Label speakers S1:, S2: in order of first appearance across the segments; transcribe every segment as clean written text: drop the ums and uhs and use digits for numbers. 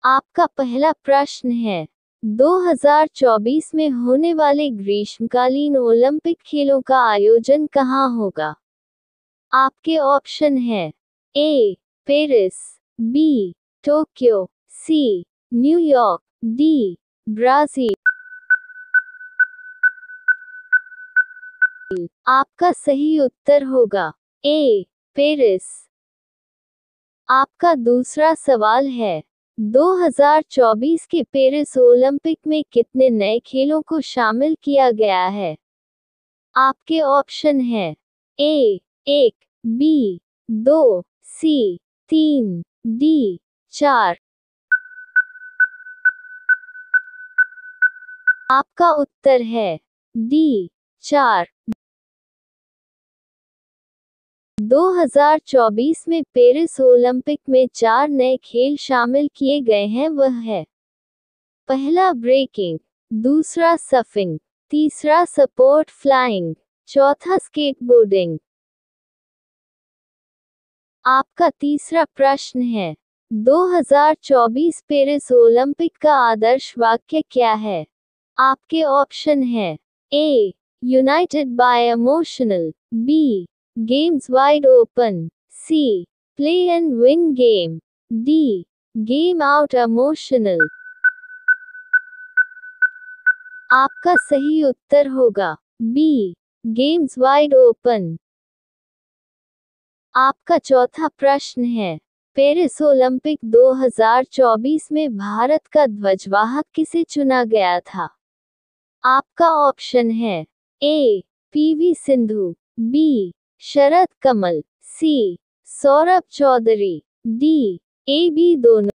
S1: आपका पहला प्रश्न है, 2024 में होने वाले ग्रीष्मकालीन ओलंपिक खेलों का आयोजन कहाँ होगा? आपके ऑप्शन हैं A. Paris, B. Tokyo, C. New York, D. Brazil. आपका सही उत्तर होगा ए. पेरिस। आपका दूसरा सवाल है, 2024 के पेरिस ओलंपिक में कितने नए खेलों को शामिल किया गया है? आपके ऑप्शन हैं ए. 1, बी. 2, सी. 3, डी. 4। आपका उत्तर है डी. 4। 2024 में पेरिस ओलंपिक में 4 नए खेल शामिल किए गए हैं। वह है पहला ब्रेकिंग, दूसरा सर्फिंग, तीसरा सपोर्ट फ्लाइंग, चौथा स्केटबोर्डिंग। आपका तीसरा प्रश्न है, 2024 पेरिस ओलंपिक का आदर्श वाक्य क्या है? आपके ऑप्शन हैं A. United by emotional, B. Games wide open, C. Play and win game, D. Game out emotional. आपका सही उत्तर होगा बी. Games wide open. आपका चौथा प्रश्न है, पेरिस ओलंपिक 2024 में भारत का ध्वजवाहक किसे चुना गया था? आपका ऑप्शन है A. PV Sindhu, B. Sharath Kamal, C. Saurabh Chaudhary, D. A. B. दोनों।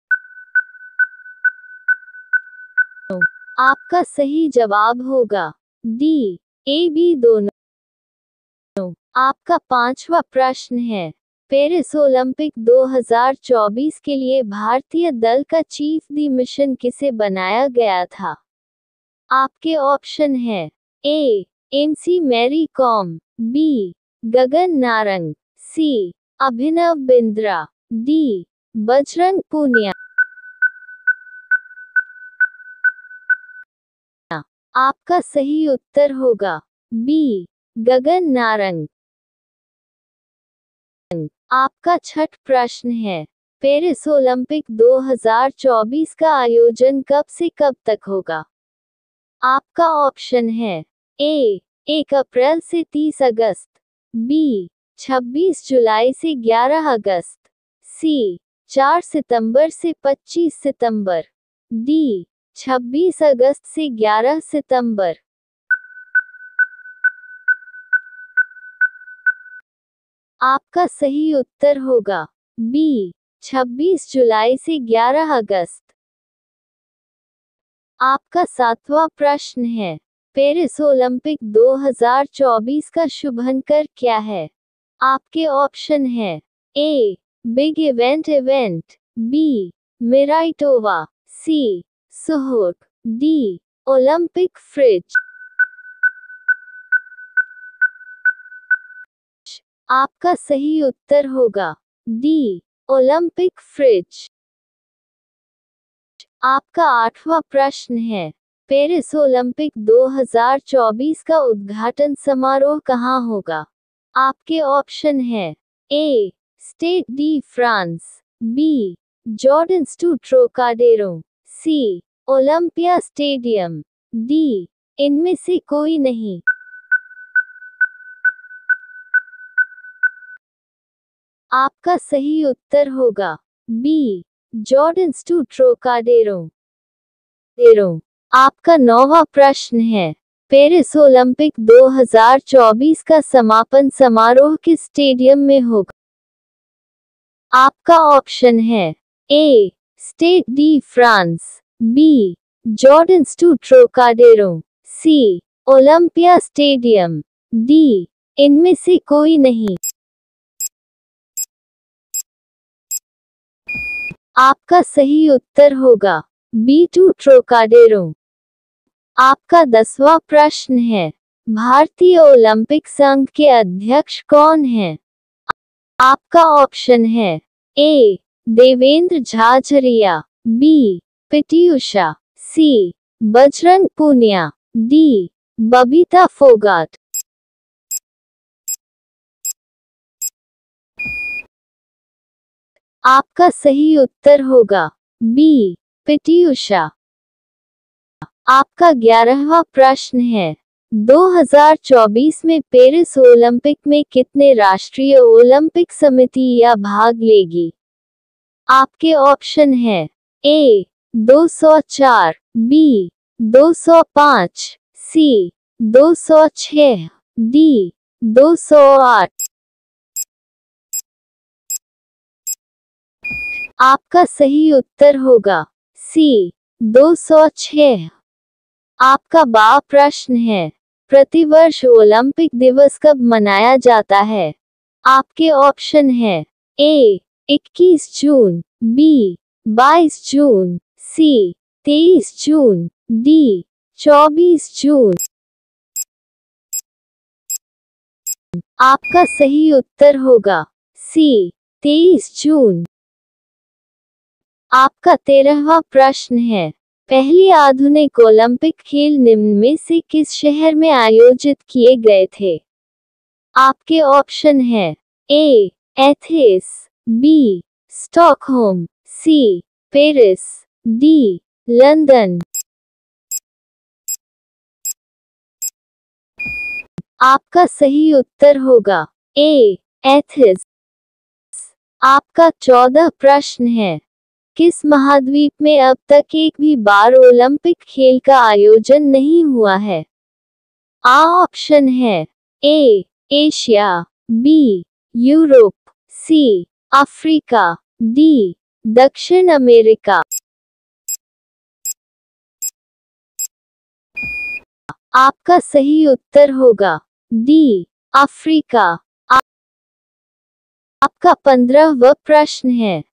S1: आपका सही जवाब होगा डी. ए. बी. दोनों। आपका पांचवा प्रश्न है, पेरिस ओलंपिक 2024 के लिए भारतीय दल का चीफ द मिशन किसे बनाया गया था? आपके ऑप्शन है A. MC Mary Kom, B. Gagan Narang, C. Abhinav Bindra, D. Bajrang Punia. आपका सही उत्तर होगा बी. गगन नारंग। आपका छठ प्रश्न है, पेरिस ओलंपिक 2024 का आयोजन कब से कब तक होगा? आपका ऑप्शन है ए. 1 अप्रैल से 30 अगस्त, बी. 26 जुलाई से 11 अगस्त, सी. 4 सितंबर से 25 सितंबर, डी. 26 अगस्त से 11 सितंबर। आपका सही उत्तर होगा बी. 26 जुलाई से 11 अगस्त। आपका सातवां प्रश्न है, पेरिस ओलंपिक 2024 का शुभंकर क्या है? आपके ऑप्शन है A. Big event, B. Miraitowa, C. सुहोक, डी. Olympic Phryge. आपका सही उत्तर होगा डी. Olympic Phryge. आपका आठवां प्रश्न है, पेरिस ओलंपिक 2024 का उद्घाटन समारोह कहाँ होगा? आपके ऑप्शन है A. Stade de France, B. Jardins du Trocadero, C. Olympia stadium, D. इनमें से कोई नहीं। आपका सही उत्तर होगा बी. Jardins du Trocadero. आपका नौवां प्रश्न है, पेरिस ओलंपिक 2024 का समापन समारोह किस स्टेडियम में होगा? आपका ऑप्शन है A. Stade de France, B. Jardins du Trocadero, C. Olympia stadium, D. इनमें से कोई नहीं। आपका सही उत्तर होगा बी. To Trocadero. आपका 10वां प्रश्न है, भारतीय ओलंपिक संघ के अध्यक्ष कौन हैं? आपका ऑप्शन है ए. देवेंद्र झाझरिया, बी पीटी उषा, सी बजरंग पूनिया, डी बबीता फोगाट। आपका सही उत्तर होगा बी पीटी उषा। आपका 11वां प्रश्न है, 2024 में पेरिस ओलंपिक में कितने राष्ट्रीय ओलंपिक समितियां भाग लेगी? आपके ऑप्शन है ए 204, बी 205, सी 206, डी 208। आपका सही उत्तर होगा सी 206। आपका 12वां प्रश्न है, प्रतिवर्ष ओलंपिक दिवस कब मनाया जाता है? आपके ऑप्शन है ए 21 जून, बी 22 जून, सी 23 जून, डी 24 जून। आपका सही उत्तर होगा सी 23 जून। आपका 13वां प्रश्न है, पहली आधुनिक ओलंपिक खेल निम्न में से किस शहर में आयोजित किए गए थे? आपके ऑप्शन है A Athens, B Stockholm, C Paris, D London. आपका सही उत्तर होगा ए एथेंस। आपका 14वां प्रश्न है, किस महाद्वीप में अब तक एक भी बार ओलंपिक खेल का आयोजन नहीं हुआ है? ऑप्शन है A Asia, B Europe, C Africa, D दक्षिण अमेरिका। आपका सही उत्तर होगा डी अफ्रीका। आपका 15वां प्रश्न है,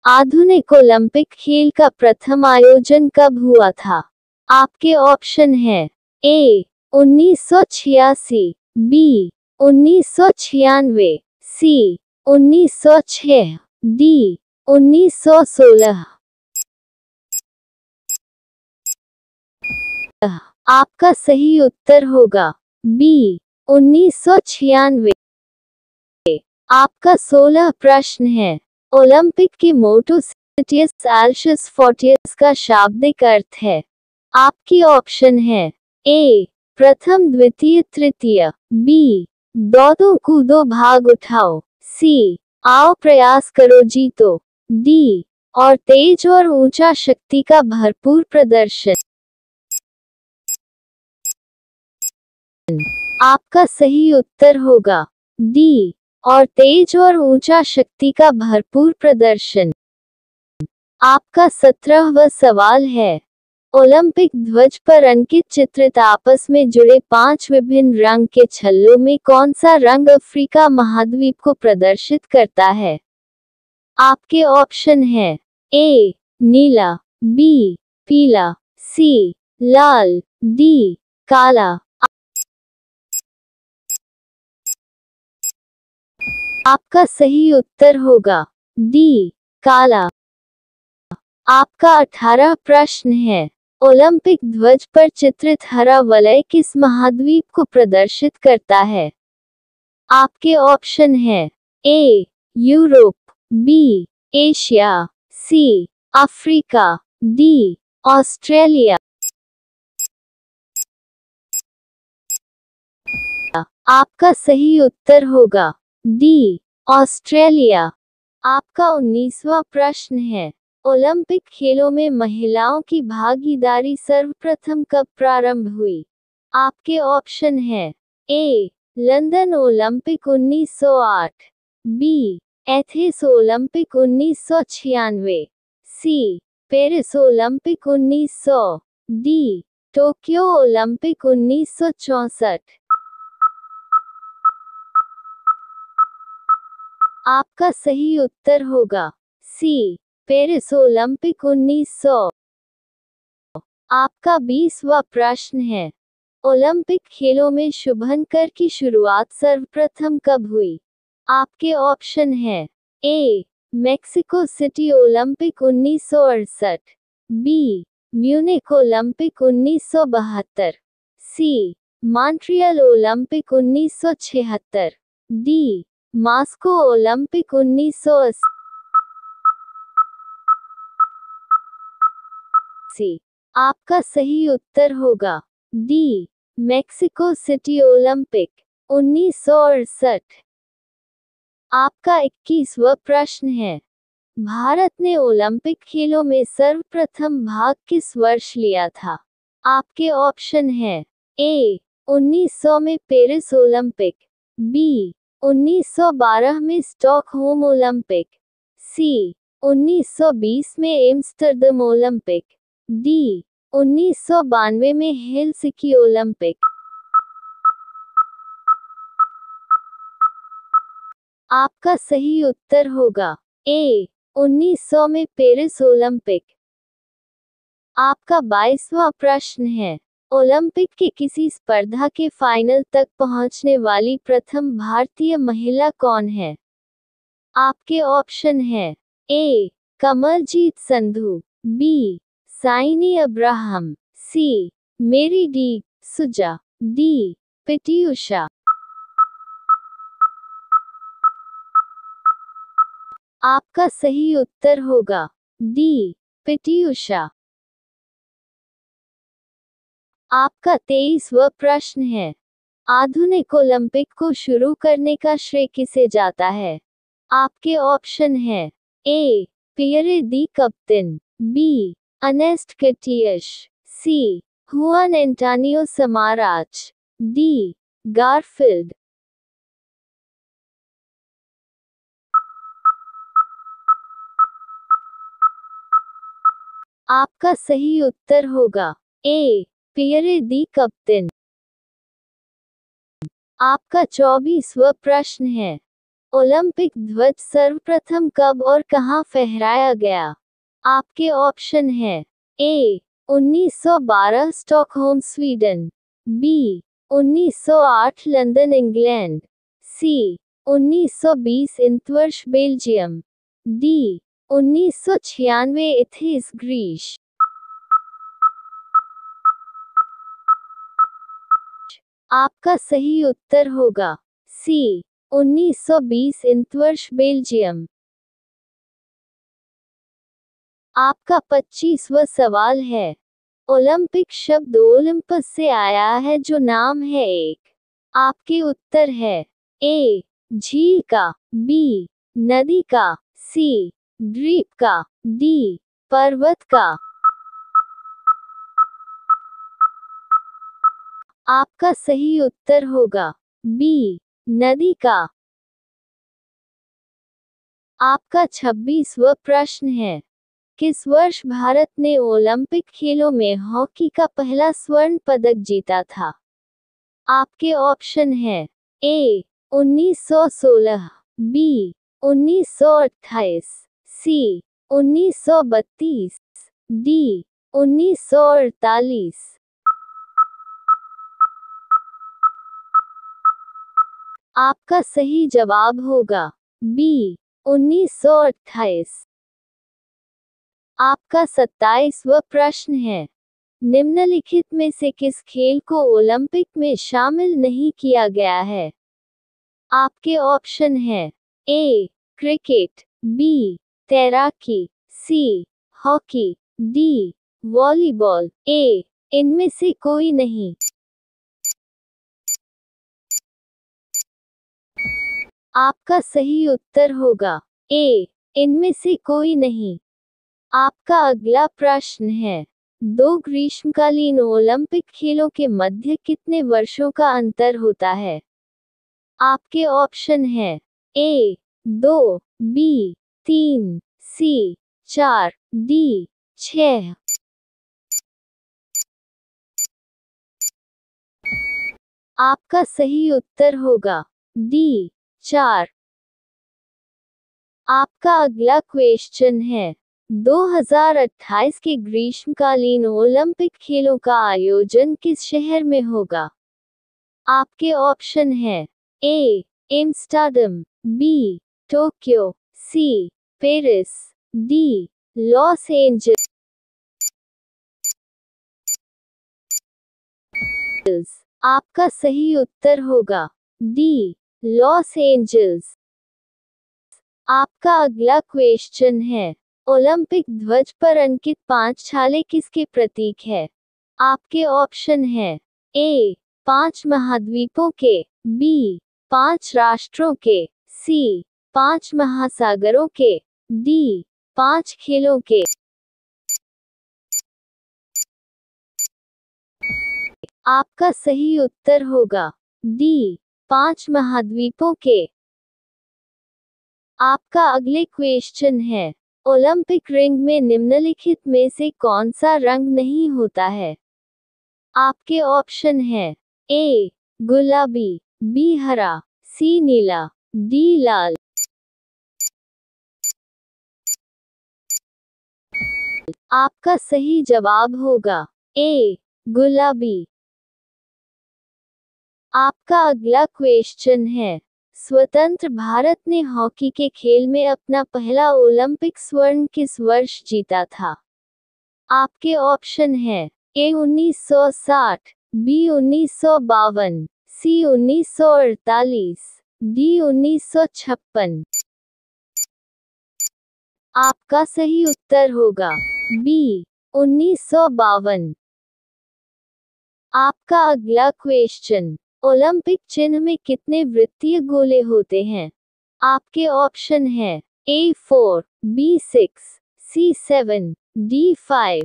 S1: आधुनिक ओलंपिक खेल का प्रथम आयोजन कब हुआ था? आपके ऑप्शन है ए 1986, बी 1996, सी 1906, डी 1916। आपका सही उत्तर होगा बी 1996। आपका 16वां प्रश्न है, ओलंपिक के मोटो सिटियस एल्शस फोर्टियस का शाब्दिक अर्थ है? आपकी ऑप्शन है ए प्रथम द्वितीय तृतीय, बी दौड़ो कूदो भाग उठाओ, सी आओ प्रयास करो जीतो, डी और तेज और ऊंचा शक्ति का भरपूर प्रदर्शन। आपका सही उत्तर होगा डी और तेज और ऊंचा शक्ति का भरपूर प्रदर्शन। आपका 17वां सवाल है, ओलंपिक ध्वज पर अंकित चित्रित आपस में जुड़े 5 विभिन्न रंग के छल्लों में कौन सा रंग अफ्रीका महाद्वीप को प्रदर्शित करता है? आपके ऑप्शन है ए नीला, बी पीला, सी लाल, डी काला। आपका सही उत्तर होगा डी काला। आपका 18वां प्रश्न है, ओलंपिक ध्वज पर चित्रित हरा वलय किस महाद्वीप को प्रदर्शित करता है? आपके ऑप्शन है A Europe, B Asia, C Africa, D Australia. आपका सही उत्तर होगा डी ऑस्ट्रेलिया। आपका 19वां प्रश्न है, ओलंपिक खेलों में महिलाओं की भागीदारी सर्वप्रथम कब प्रारंभ हुई? आपके ऑप्शन है A London Olympic 1908, B Athens Olympic 1996, C Paris Olympic 1900, D Tokyo Olympic 1964। आपका सही उत्तर होगा सी पेरिस ओलंपिक 1900। आपका 20वां प्रश्न है, ओलंपिक खेलों में शुभंकर की शुरुआत सर्वप्रथम कब हुई? आपके ऑप्शन है A Mexico City Olympic 1968, B Munich Olympic 1972, C Montreal Olympic 1976, D Moscow Olympic 1980। आपका सही उत्तर होगा डी मेक्सिको सिटी ओलंपिक 1968। आपका 21वां प्रश्न है, भारत ने ओलंपिक खेलों में सर्वप्रथम भाग किस वर्ष लिया था? आपके ऑप्शन हैं ए 1900 में पेरिस ओलंपिक, बी 1912 में स्टॉकहोम ओलंपिक, सी 1920 में एम्स्टर्डम ओलंपिक, डी 1992 में हेलसिंकी ओलंपिक। आपका सही उत्तर होगा ए 1900 में पेरिस ओलंपिक। आपका 22वां प्रश्न है, ओलंपिक के किसी स्पर्धा के फाइनल तक पहुंचने वाली प्रथम भारतीय महिला कौन है? आपके ऑप्शन हैं ए कमलजीत संधू, बी साइनी अब्राहम, सी मेरी डी सुजा, डी पीटी उषा। आपका सही उत्तर होगा डी पीटी उषा। आपका 23वां प्रश्न है, आधुनिक ओलंपिक को शुरू करने का श्रेय किसे जाता है? आपके ऑप्शन हैं A Pierre de Coubertin, B Ernest कटियश, C Juan Antonio Samaranch, D Garfield. आपका सही उत्तर होगा ए पियरे दी कप्तिन। आपका 24वां प्रश्न है, ओलंपिक ध्वज सर्वप्रथम कब और कहां फहराया गया? आपके ऑप्शन हैं A 1912 Stockholm Sweden, B 1908 London England, C 1920 Antwerp Belgium, D 1996 Athens Greece. आपका सही उत्तर होगा सी 1920 इंतवर्ष बेल्जियम। आपका 25वां सवाल है, ओलंपिक शब्द ओलंपस से आया है जो नाम है एक। आपके उत्तर है ए झील का, बी नदी का, सी द्वीप का, डी पर्वत का। आपका सही उत्तर होगा बी नदी का। आपका 26वां प्रश्न है, किस वर्ष भारत ने ओलंपिक खेलों में हॉकी का पहला स्वर्ण पदक जीता था? आपके ऑप्शन हैं ए 1916, बी 1928, सी 1932, डी 1948। आपका सही जवाब होगा बी 1928। आपका 27वां प्रश्न है, निम्नलिखित में से किस खेल को ओलंपिक में शामिल नहीं किया गया है? आपके ऑप्शन हैं ए क्रिकेट, बी तैराकी, सी हॉकी, डी वॉलीबॉल, ए इनमें से कोई नहीं। आपका सही उत्तर होगा ए इनमें से कोई नहीं। आपका अगला प्रश्न है, दो ग्रीष्मकालीन ओलंपिक खेलों के मध्य कितने वर्षों का अंतर होता है? आपके ऑप्शन हैं ए 2, बी 3, सी 4, डी 6। आपका सही उत्तर होगा डी 4। आपका अगला क्वेश्चन है, 2028 के ग्रीष्मकालीन ओलंपिक खेलों का आयोजन किस शहर में होगा? आपके ऑप्शन हैं A Amsterdam, B Tokyo, C Paris, D Los Angeles. आपका सही उत्तर होगा डी लॉस एंजल्स। आपका अगला क्वेश्चन है, ओलंपिक ध्वज पर अंकित 5 छाले किसके प्रतीक है? आपके ऑप्शन है ए 5 महाद्वीपों के, बी 5 राष्ट्रों के, सी 5 महासागरों के, डी 5 खेलों के। आपका सही उत्तर होगा डी 5 महाद्वीपों के। आपका अगले क्वेश्चन है, ओलंपिक रिंग में निम्नलिखित में से कौन सा रंग नहीं होता है? आपके ऑप्शन है ए गुलाबी, बी हरा, सी नीला, डी लाल। आपका सही जवाब होगा ए गुलाबी। आपका अगला क्वेश्चन है, स्वतंत्र भारत ने हॉकी के खेल में अपना पहला ओलंपिक स्वर्ण किस वर्ष जीता था? आपके ऑप्शन है ए 1960, बी 1952, सी 1948, डी 1956। आपका सही उत्तर होगा बी 1952। आपका अगला क्वेश्चन, ओलंपिक चिन्ह में कितने वृत्तीय गोले होते हैं? आपके ऑप्शन है ए 4, बी 6, सी 7, डी 5।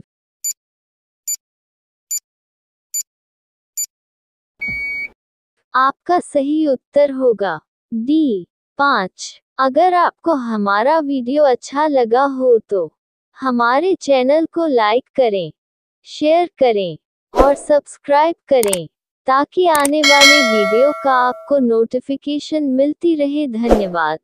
S1: आपका सही उत्तर होगा डी 5। अगर आपको हमारा वीडियो अच्छा लगा हो तो हमारे चैनल को लाइक करें, शेयर करें और सब्सक्राइब करें ताकि आने वाले वीडियो का आपको नोटिफिकेशन मिलती रहे। धन्यवाद।